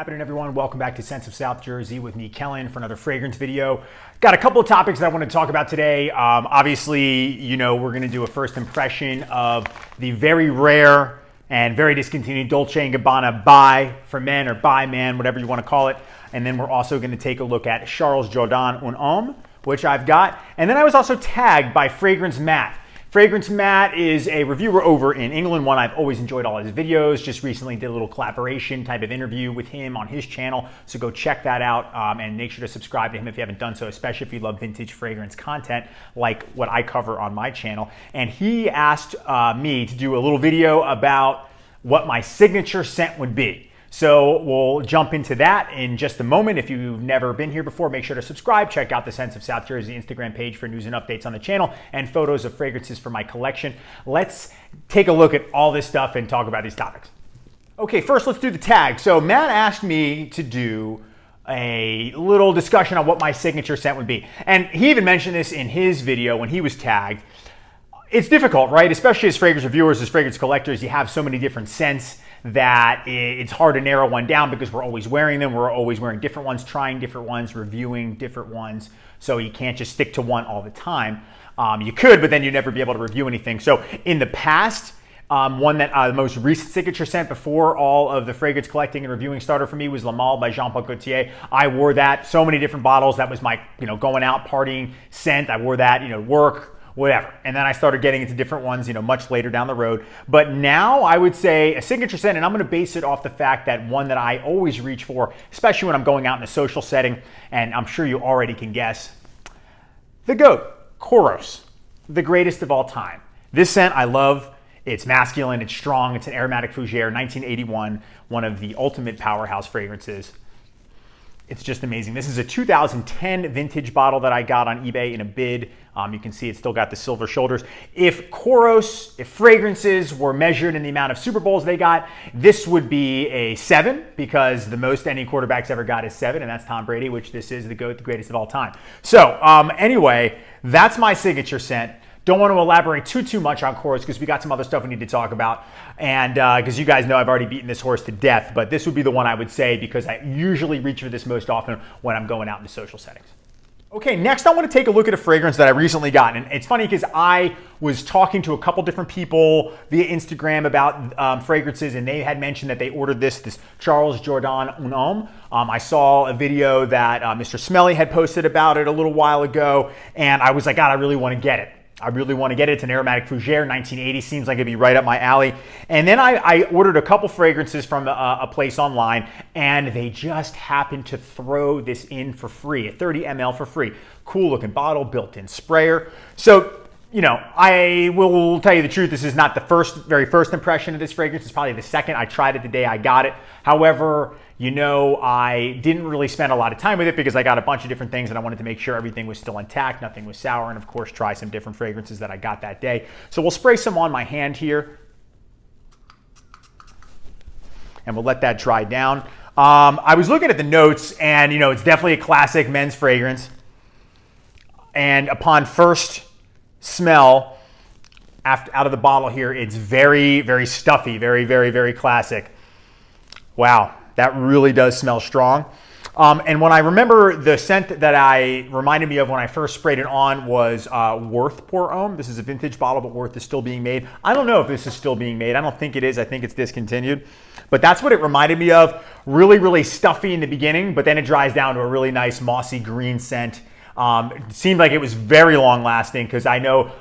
happening, everyone? Welcome back to Scents of South Jersey with me, Kellen, for another fragrance video. Got a couple of topics that I want to talk about today. Obviously, you know, we're going to do a first impression of the very rare and very discontinued Dolce & Gabbana by for men or by man, whatever you want to call it. And then we're also going to take a look at Charles Jourdan Un Homme, which I've got. And then I was also tagged by fragrancematt. fragrancematt is a reviewer over in England, one I've always enjoyed all his videos. Just recently did a little collaboration type of interview with him on his channel. So go check that out and make sure to subscribe to him if you haven't done so, especially if you love vintage fragrance content like what I cover on my channel. And he asked me to do a little video about what my signature scent would be. So we'll jump into that in just a moment. If you've never been here before, make sure to subscribe. Check out the Scents of South Jersey Instagram page for news and updates on the channel and photos of fragrances from my collection. Let's take a look at all this stuff and talk about these topics. Okay, first let's do the tag. So Matt asked me to do a little discussion on what my signature scent would be. And he even mentioned this in his video when he was tagged. It's difficult, right? Especially as fragrance reviewers, as fragrance collectors, you have so many different scents that it's hard to narrow one down because we're always wearing them. We're always wearing different ones, trying different ones, reviewing different ones. So you can't just stick to one all the time. You could, but then you'd never be able to review anything. So in the past, one that the most recent signature scent before all of the fragrance collecting and reviewing started for me was La Malle by Jean Paul Gaultier. I wore that, so many different bottles. That was my, going out partying scent. I wore that, work, whatever. And then I started getting into different ones, much later down the road. But now I would say a signature scent, and I'm going to base it off the fact that one that I always reach for, especially when I'm going out in a social setting, and I'm sure you already can guess, the GOAT, Kouros, the greatest of all time. This scent I love. It's masculine, it's strong, it's an aromatic fougere, 1981, one of the ultimate powerhouse fragrances. It's just amazing. This is a 2010 vintage bottle that I got on eBay in a bid. You can see it's still got the silver shoulders. If fragrances were measured in the amount of Super Bowls they got, this would be a 7 because the most any quarterback's ever got is 7, and that's Tom Brady, which this is the GOAT, the greatest of all time. So anyway, that's my signature scent. Don't want to elaborate too much on Kouros because we got some other stuff we need to talk about. And because you guys know I've already beaten this horse to death, but this would be the one I would say because I usually reach for this most often when I'm going out into social settings. Okay, next I want to take a look at a fragrance that I recently got. And it's funny because I was talking to a couple different people via Instagram about fragrances, and they had mentioned that they ordered this Charles Jourdan Un Homme. I saw a video that Mr. Smelly had posted about it a little while ago, and I was like, God, I really want to get it. I really want to get it. It's an aromatic fougere, 1980. Seems like it'd be right up my alley. And then I ordered a couple fragrances from a place online, and they just happened to throw this in for free, a 30 ml for free. Cool looking bottle, built-in sprayer. So, I will tell you the truth. This is not the very first impression of this fragrance. It's probably the second. I tried it the day I got it. However, I didn't really spend a lot of time with it because I got a bunch of different things and I wanted to make sure everything was still intact, nothing was sour, and of course try some different fragrances that I got that day. So we'll spray some on my hand here and we'll let that dry down. I was looking at the notes and it's definitely a classic men's fragrance. And upon first smell out of the bottle here, it's very, very stuffy, very, very, very classic. Wow. That really does smell strong. And when I remember the scent that I reminded me of when I first sprayed it on was Worth Pour Homme. This is a vintage bottle, but Worth is still being made. I don't know if this is still being made. I don't think it is. I think it's discontinued. But that's what it reminded me of. Really, really stuffy in the beginning, but then it dries down to a really nice mossy green scent. It seemed like it was very long lasting because I know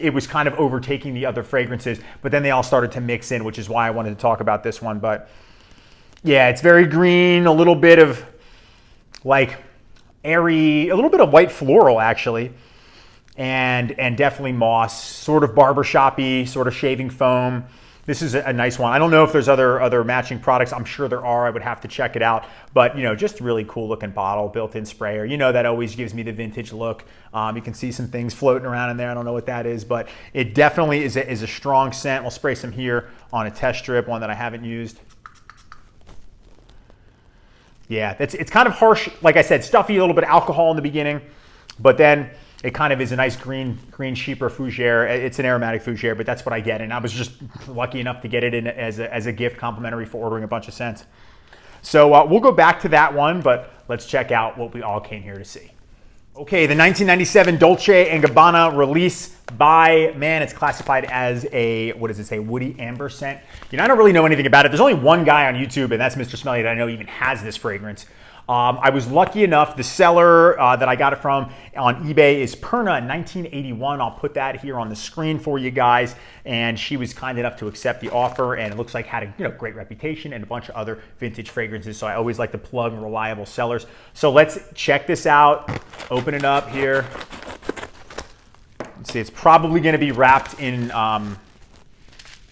it was kind of overtaking the other fragrances, but then they all started to mix in, which is why I wanted to talk about this one. But yeah, it's very green, a little bit of like airy, a little bit of white floral actually, and definitely moss, sort of barbershop-y, sort of shaving foam. This is a nice one. I don't know if there's other matching products. I'm sure there are. I would have to check it out. But just really cool looking bottle, built-in sprayer. That always gives me the vintage look. You can see some things floating around in there. I don't know what that is, but it definitely is a strong scent. We'll spray some here on a test strip, one that I haven't used. Yeah, it's kind of harsh. Like I said, stuffy, a little bit of alcohol in the beginning, but then it kind of is a nice green sheeper fougere. It's an aromatic fougere, but that's what I get. And I was just lucky enough to get it in as a gift complimentary for ordering a bunch of scents. So we'll go back to that one, but let's check out what we all came here to see. Okay, the 1997 Dolce & Gabbana release by, man, it's classified as a, what does it say, woody amber scent. You know, I don't really know anything about it. There's only one guy on YouTube, and that's Mr. Smelly, that I know even has this fragrance. I was lucky enough, the seller that I got it from on eBay is Perna 1981. I'll put that here on the screen for you guys. And she was kind enough to accept the offer, and it looks like had a great reputation and a bunch of other vintage fragrances. So I always like to plug reliable sellers. So let's check this out. Open it up here. Let's see, it's probably going to be wrapped in,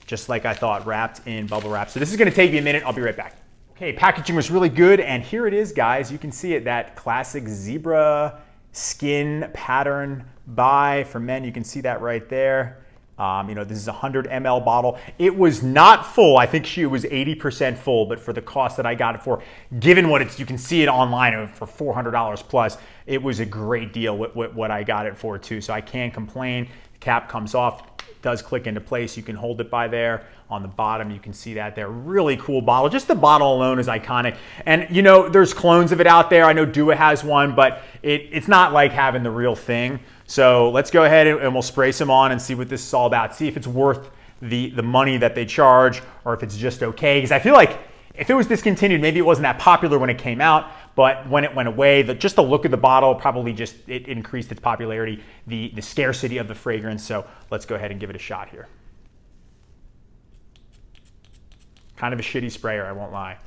just like I thought, wrapped in bubble wrap. So this is going to take me a minute. I'll be right back. Okay, packaging was really good, and here it is, guys. You can see it, that classic zebra skin pattern by for men. You can see that right there. This is a 100 ml bottle. It was not full. I think she was 80% full, but for the cost that I got it for, given what it's, you can see it online for $400 plus, it was a great deal with what I got it for too. So I can't complain. The cap comes off, does click into place. You can hold it by there. On the bottom, you can see that there. Really cool bottle. Just the bottle alone is iconic. And there's clones of it out there. I know Dua has one, but it's not like having the real thing. So let's go ahead and we'll spray some on and see what this is all about. See if it's worth the money that they charge, or if it's just okay. Because I feel like if it was discontinued, maybe it wasn't that popular when it came out, but when it went away, just the look of the bottle probably just it increased its popularity, the scarcity of the fragrance. So let's go ahead and give it a shot here. Kind of a shitty sprayer, I won't lie.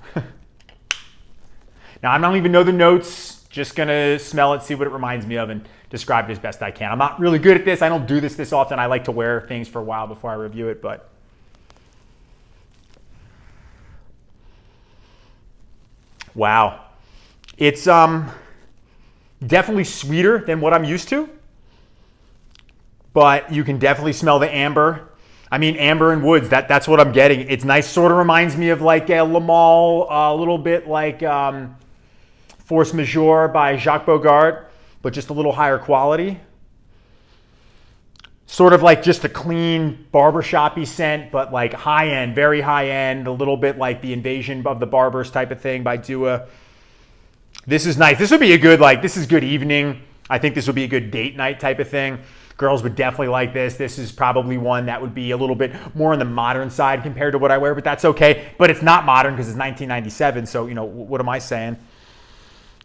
Now, I don't even know the notes, just gonna smell it, see what it reminds me of, and describe it as best I can. I'm not really good at this. I don't do this often. I like to wear things for a while before I review it, but wow. It's definitely sweeter than what I'm used to, but you can definitely smell the amber. I mean, amber and woods, that's what I'm getting. It's nice, sort of reminds me of like a Le Male, a little bit like Force Majeure by Jacques Bogart, but just a little higher quality. Sort of like just a clean barbershop-y scent, but like high-end, very high-end, a little bit like the Invasion of the Barbers type of thing by Dua. This is nice. This would be a good, this is good evening. I think this would be a good date night type of thing. Girls would definitely like this. This is probably one that would be a little bit more on the modern side compared to what I wear, but that's okay. But it's not modern because it's 1997, so, what am I saying?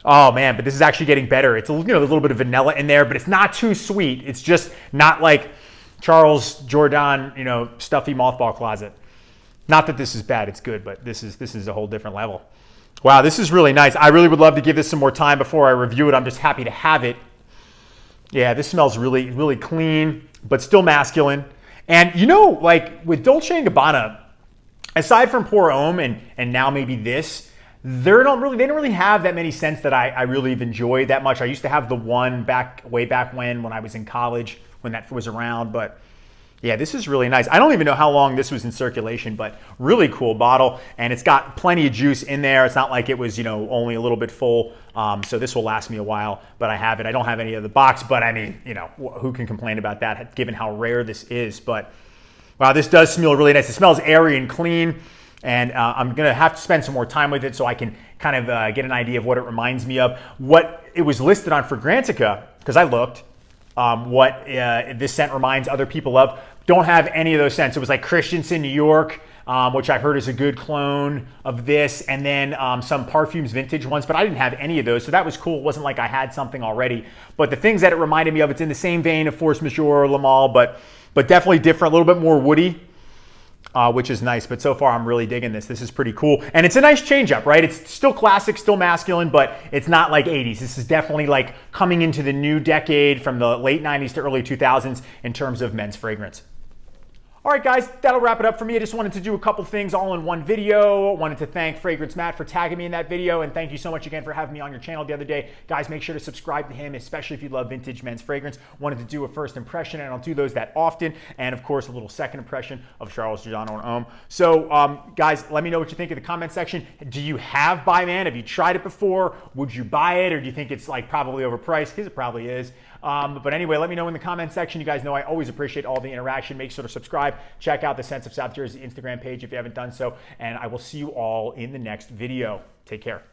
Oh, man, but this is actually getting better. It's a little bit of vanilla in there, but it's not too sweet. It's just not like Charles Jourdan, stuffy mothball closet. Not that this is bad. It's good, but this is a whole different level. Wow, this is really nice. I really would love to give this some more time before I review it. I'm just happy to have it. Yeah, this smells really, really clean, but still masculine. And with Dolce & Gabbana, aside from Pour Homme and now maybe this, they don't really have that many scents that I really have enjoyed that much. I used to have the one way back when I was in college, when that was around, but yeah, this is really nice. I don't even know how long this was in circulation, but really cool bottle, and it's got plenty of juice in there. It's not like it was, only a little bit full, so this will last me a while, but I have it. I don't have any of the box, but I mean, who can complain about that given how rare this is? But wow, this does smell really nice. It smells airy and clean, and I'm gonna have to spend some more time with it so I can kind of get an idea of what it reminds me of. What it was listed on Fragrantica, because I looked, what this scent reminds other people of. Don't have any of those scents. It was like Christensen, New York, which I've heard is a good clone of this, and then some Parfums vintage ones, but I didn't have any of those, so that was cool. It wasn't like I had something already. But the things that it reminded me of, it's in the same vein of Force Majeure or Le Male, but definitely different, a little bit more woody, which is nice. But so far, I'm really digging this. This is pretty cool. And it's a nice change up, right? It's still classic, still masculine, but it's not like 80s. This is definitely like coming into the new decade from the late 90s to early 2000s in terms of men's fragrance. All right, guys, that'll wrap it up for me. I just wanted to do a couple things all in one video. Wanted to thank Fragrance Matt for tagging me in that video, and thank you so much again for having me on your channel the other day. Guys, make sure to subscribe to him, especially if you love vintage men's fragrance. Wanted to do a first impression, and I don't do those that often, and of course, a little second impression of Charles Jourdan Un Homme. So, guys, let me know what you think in the comment section. Do you have By Man? Have you tried it before? Would you buy it, or do you think it's like probably overpriced? Because it probably is. But anyway, let me know in the comment section. You guys know I always appreciate all the interaction. Make sure to subscribe. Check out the Sense of South Jersey Instagram page if you haven't done so. And I will see you all in the next video. Take care.